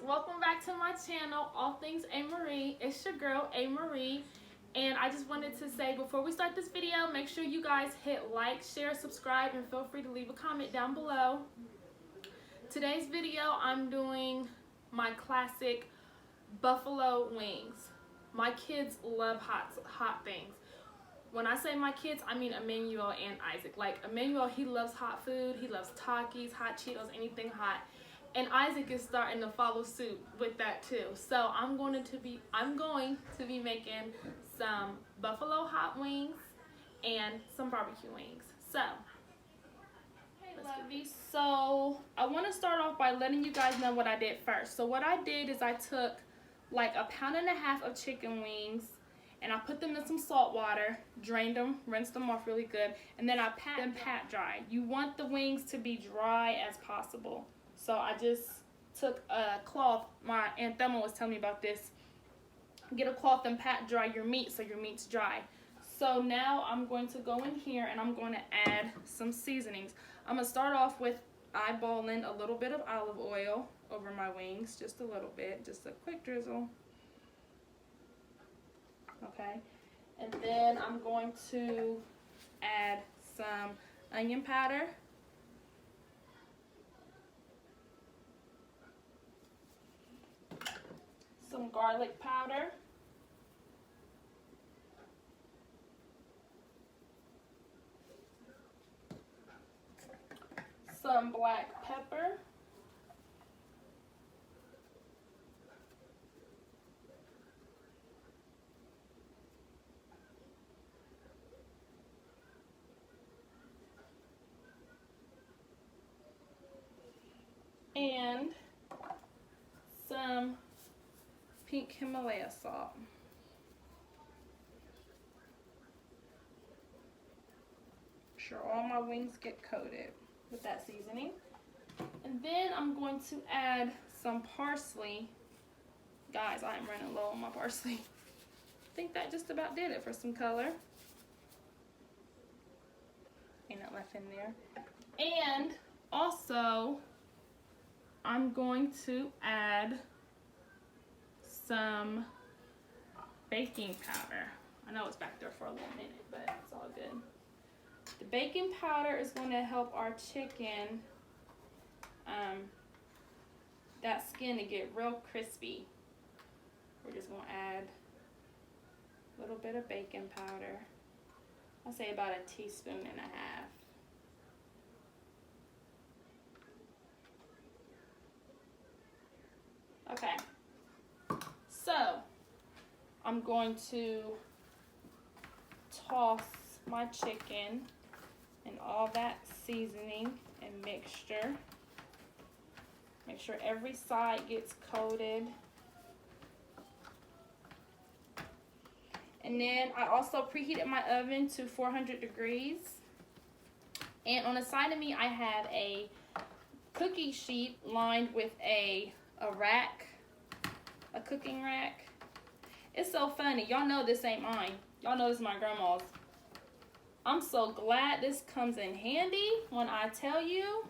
welcome back to my channel, All Things A. Marie. It's your girl, A. Marie, and I just wanted to say before we start this video, make sure you guys hit like, share, subscribe, and feel free to leave a comment down below. Today's video, I'm doing my classic buffalo wings. My kids love hot things. When I say my kids, I mean Emmanuel and Isaac. Like Emmanuel, he loves hot food. He loves Takis, hot Cheetos, anything hot. And Isaac is starting to follow suit with that too. So I'm going to be making some buffalo hot wings and some barbecue wings. So, hey lovies, so I want to start off by letting you guys know what I did first. So what I did is I took like 1.5 pounds of chicken wings and I put them in some salt water, drained them, rinsed them off really good, and then I pat dry. You want the wings to be dry as possible. So I just took a cloth. My Aunt Thelma was telling me about this. Get a cloth and pat dry your meat so your meat's dry. So now I'm going to go in here and I'm going to add some seasonings. I'm going to start off with eyeballing a little bit of olive oil over my wings. Just a little bit. Just a quick drizzle. Okay. And then I'm going to add some onion powder. Some garlic powder, some black pepper, and some pink Himalaya salt. Make sure all my wings get coated with that seasoning. And then I'm going to add some parsley. Guys, I am running low on my parsley. I think that just about did it for some color. Ain't nothing left in there. And also, I'm going to add some baking powder. I know it's back there for a little minute, but it's all good. The baking powder is going to help our chicken, that skin to get real crispy. We're just going to add a little bit of baking powder. I'll say about 1.5 teaspoons. Okay. So, I'm going to toss my chicken and all that seasoning and mixture. Make sure every side gets coated. And then I also preheated my oven to 400 degrees. And on the side of me, I have a cookie sheet lined with a rack. A cooking rack. It's so funny. Y'all know this ain't mine. Y'all know this is my grandma's. I'm so glad this comes in handy when I tell you.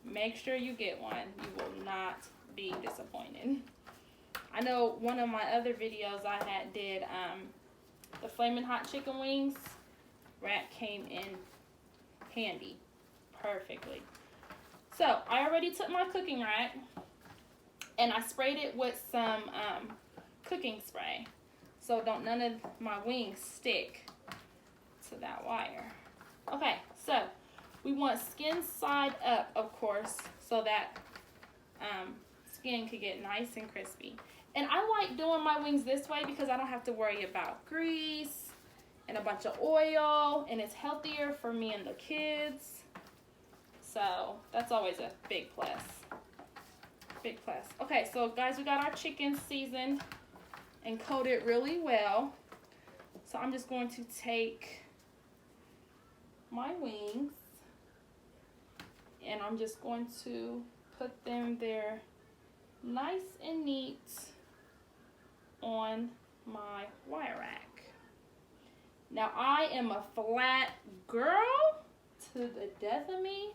Make sure you get one. You will not be disappointed. I know one of my other videos I did the flaming hot chicken wings. Rack came in handy. Perfectly. So I already took my cooking rack and I sprayed it with some cooking spray, so none of my wings stick to that wire. Okay, so we want skin side up, of course, so that skin could get nice and crispy. And I like doing my wings this way because I don't have to worry about grease and a bunch of oil, and it's healthier for me and the kids. So that's always a big plus. Big plus. Okay, so guys, we got our chicken seasoned and coated really well. So I'm just going to take my wings and I'm just going to put them there nice and neat on my wire rack. Now I am a flat girl to the death of me.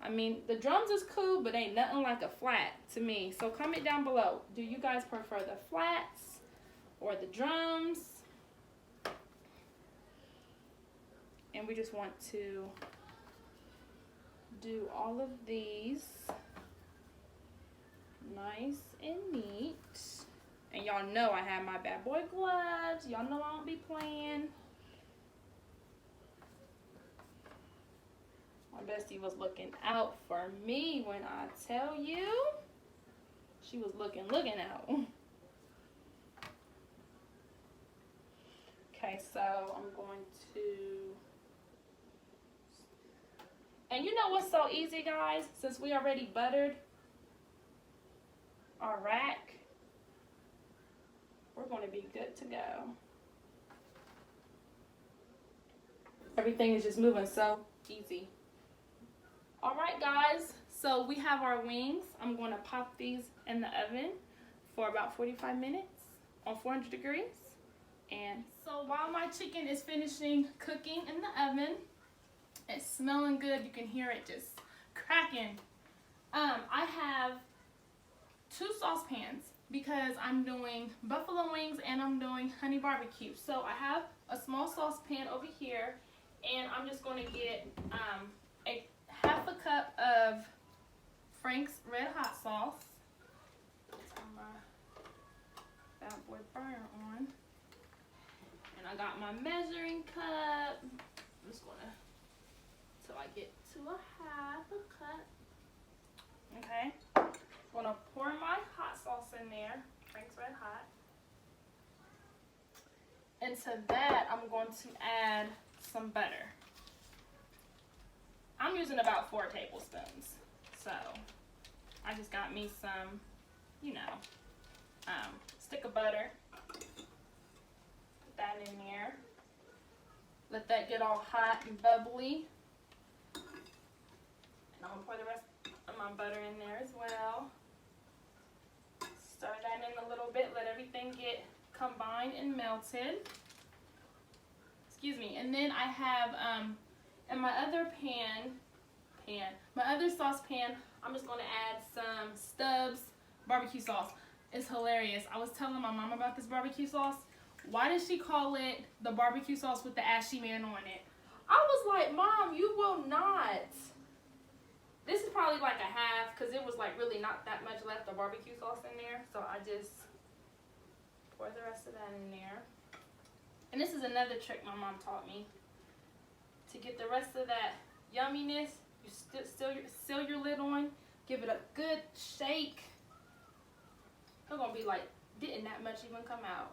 I mean, the drums is cool, but ain't nothing like a flat to me. So comment down below. Do you guys prefer the flats or the drums? And we just want to do all of these nice and neat. And y'all know I have my bad boy gloves. Y'all know I don't be playing. My bestie was looking out for me when I tell you. She was looking out. Okay, so I'm going to... And you know what's so easy, guys? Since we already buttered our rack, we're going to be good to go. Everything is just moving so easy. All right, guys, so we have our wings. I'm going to pop these in the oven for about 45 minutes on 400 degrees. And so while my chicken is finishing cooking in the oven, it's smelling good. You can hear it just cracking. I have 2 saucepans because I'm doing buffalo wings and I'm doing honey barbecue. So I have a small saucepan over here, and I'm just going to get a half a cup of Frank's Red Hot Sauce. Turn my bad boy burner on. And I got my measuring cup. I'm just gonna, till I get to a half a cup. Okay. I'm gonna pour my hot sauce in there, Frank's Red Hot. And to that, I'm going to add some butter. I'm using about 4 tablespoons. So I just got me some, you know, stick of butter. Put that in there. Let that get all hot and bubbly. And I'm gonna pour the rest of my butter in there as well. Stir that in a little bit. Let everything get combined and melted. Excuse me. And then I have in my other my other saucepan, I'm just going to add some Stubbs barbecue sauce. It's hilarious. I was telling my mom about this barbecue sauce. Why does she call it the barbecue sauce with the ashy man on it? I was like, Mom, you will not. This is probably like a half because it was like really not that much left of barbecue sauce in there. So I just pour the rest of that in there. And this is another trick my mom taught me. To get the rest of that yumminess, you seal your lid on, give it a good shake. It's gonna be like, didn't that much even come out?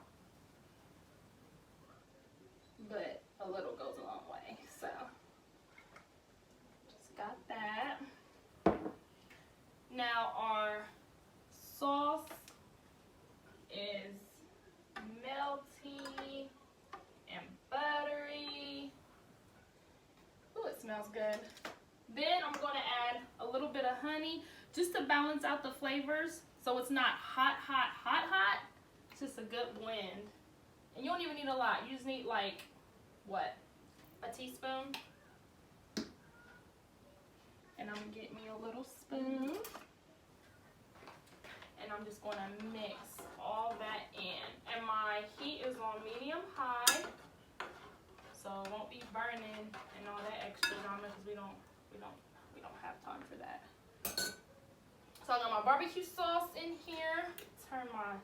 But a little goes a long way, so just got that. Now our sauce is melty and buttery. Ooh, it smells good. Then I'm going to add a little bit of honey just to balance out the flavors so it's not hot, hot, hot, hot. It's just a good blend. And you don't even need a lot. You just need like, what, a teaspoon? And I'm going to get me a little spoon. And I'm just going to mix all that in. And my heat is on medium high, so it won't be burning and all that extra drama because we don't have time for that. So I got my barbecue sauce in here. Turn my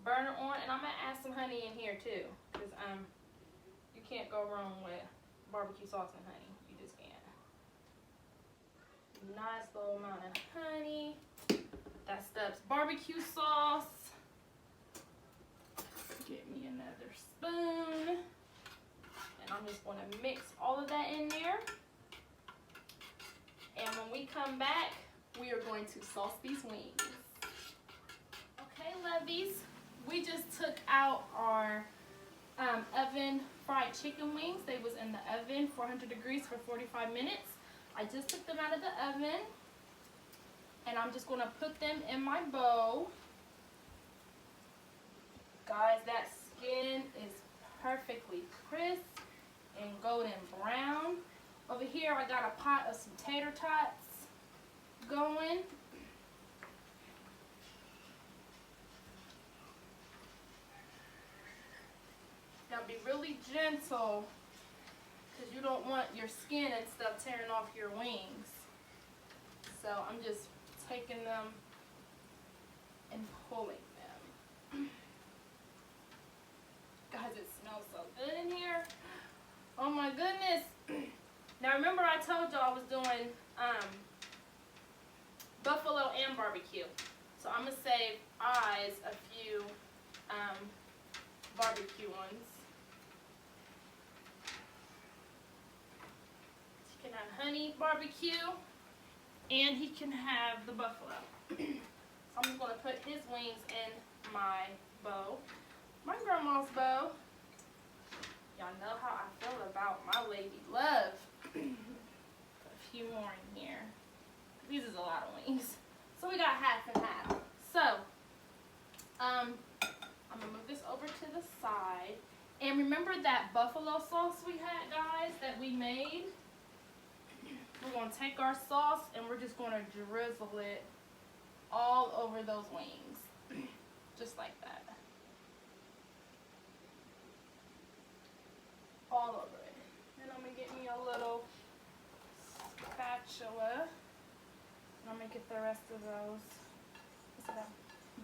burner on, and I'm gonna add some honey in here too, because you can't go wrong with barbecue sauce and honey. You just can't. Nice little amount of honey. That Stubbs barbecue sauce. Get me another spoon. And I'm just going to mix all of that in there. And when we come back, we are going to sauce these wings. Okay, lovies, we just took out our oven fried chicken wings. They was in the oven, 400 degrees for 45 minutes. I just took them out of the oven. And I'm just going to put them in my bowl. Guys, that skin is perfectly crisp and golden brown. Over here, I got a pot of some tater tots. going. Now be really gentle because you don't want your skin and stuff tearing off your wings. So I'm just taking them and pulling them. Guys, it smells so good in here. Oh my goodness. Now remember I told y'all I was doing buffalo and barbecue. So I'm going to save eyes a few barbecue ones. He can have honey barbecue and he can have the buffalo. So I'm just going to put his wings in my bowl. My grandma's bowl. Y'all know how I feel about my lady love. Put a few more in here. These is a lot of wings. So we got half and half. So, I'm going to move this over to the side. And remember that buffalo sauce we had, guys, that we made? We're going to take our sauce and we're just going to drizzle it all over those wings. Just like that. All over it. And I'm going to get me a little spatula. And I'm going to get the rest of those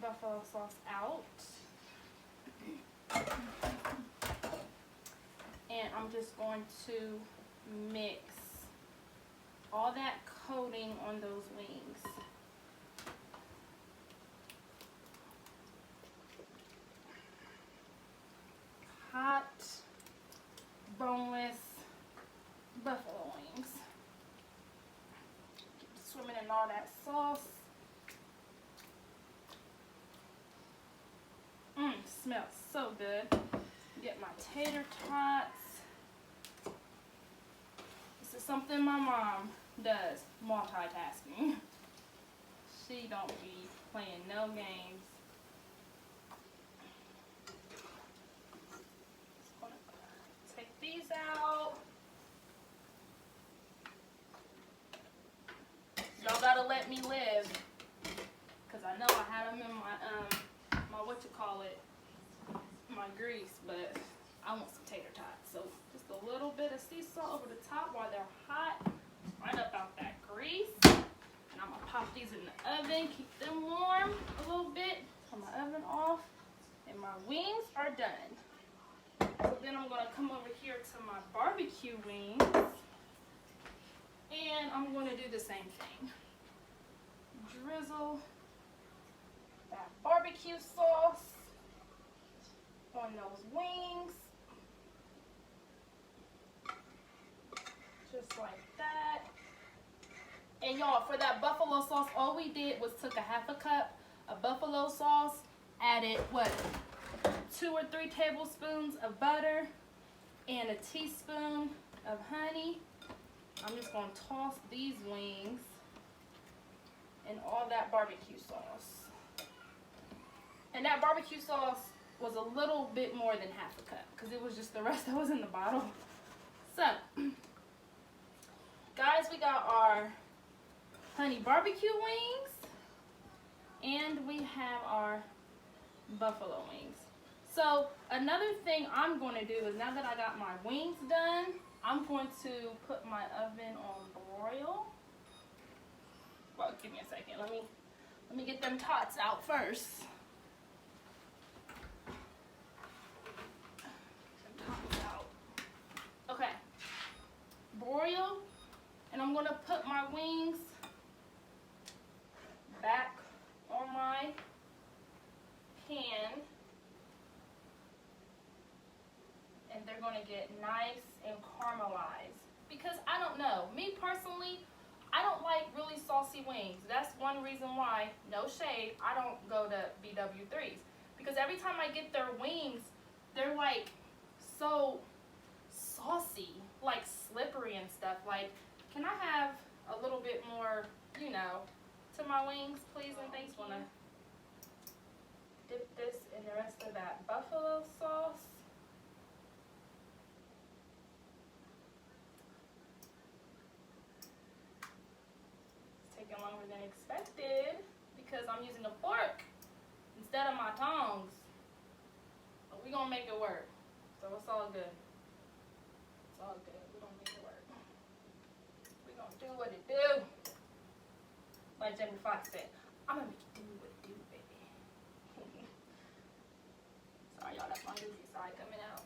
buffalo sauce out. And I'm just going to mix all that coating on those wings. Hot, boneless buffalo wings. Keep swimming in all that sauce. Smells so good. Get my tater tots. This is something my mom does, multitasking. She don't be playing no games. Just gonna take these out. Y'all gotta let me live, cause I know I had them in my my grease, but I want some tater tots. So just a little bit of sea salt over the top while they're hot, right up out that grease. And I'm gonna pop these in the oven, keep them warm a little bit. Turn my oven off, and my wings are done. So then I'm gonna come over here to my barbecue wings, and I'm gonna do the same thing. Drizzle that barbecue sauce on those wings, just like that. And y'all, for that buffalo sauce, all we did was took a half a cup of buffalo sauce, added what, 2 or 3 tablespoons of butter, and a teaspoon of honey. I'm just gonna toss these wings in all that barbecue sauce. And that barbecue sauce was a little bit more than half a cup because it was just the rest that was in the bottle. So, guys, we got our honey barbecue wings and we have our buffalo wings. So, another thing I'm going to do is now that I got my wings done, I'm going to put my oven on broil. Well, give me a second. Let me get them tots out first. Okay, broil, and I'm going to put my wings back on my pan, and they're going to get nice and caramelized. Because I don't know, me personally, I don't like really saucy wings. That's one reason why, no shade, I don't go to BW3s. Because every time I get their wings, they're like so saucy, like slippery and stuff. Like, can I have a little bit more, you know, to my wings, please and thanks. Want to dip this in the rest of that buffalo sauce. It's taking longer I'm using the fork instead of my tongs. But we're gonna make it work. So it's all good. It's all good. We're gonna make it work. We're gonna do what it do. Like Jamie Foxx said, I'm gonna make it do what it do, baby. Sorry y'all, that's my goofy side coming out.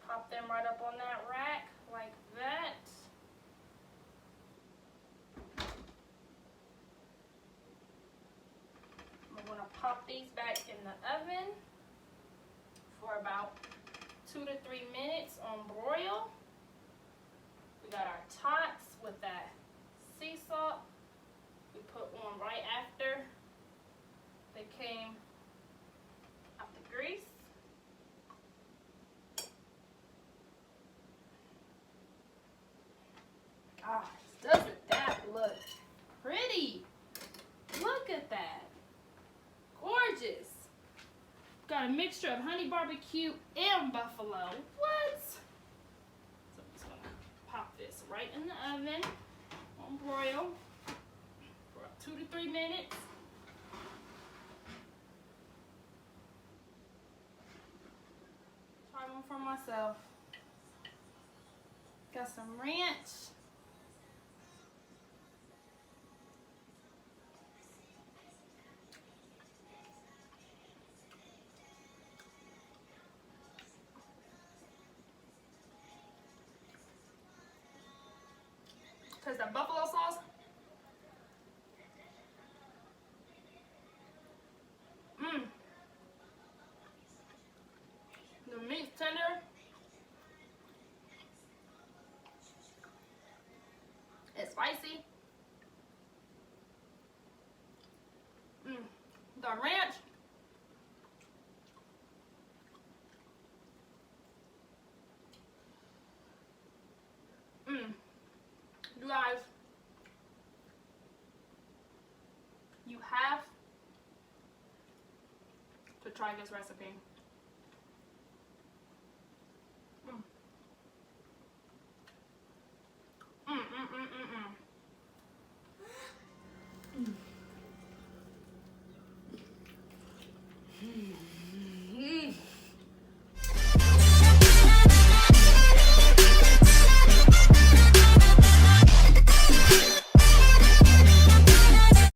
Pop them right up on that rack like that. I'm gonna pop these back in the oven for about 2 to 3 minutes on broil. We got our tots with that sea salt we put on right after they came out the grease. Gosh, doesn't that look pretty? Look at that. Gorgeous. Got a mixture of honey barbecue and buffalo. What? So I'm just gonna pop this right in the oven on broil for 2 to 3 minutes. Try one for myself. Got some ranch. Taste that buffalo sauce. Mmm. The meat's tender. It's spicy. Mmm. The ranch. Mmm. You guys, you have to try this recipe.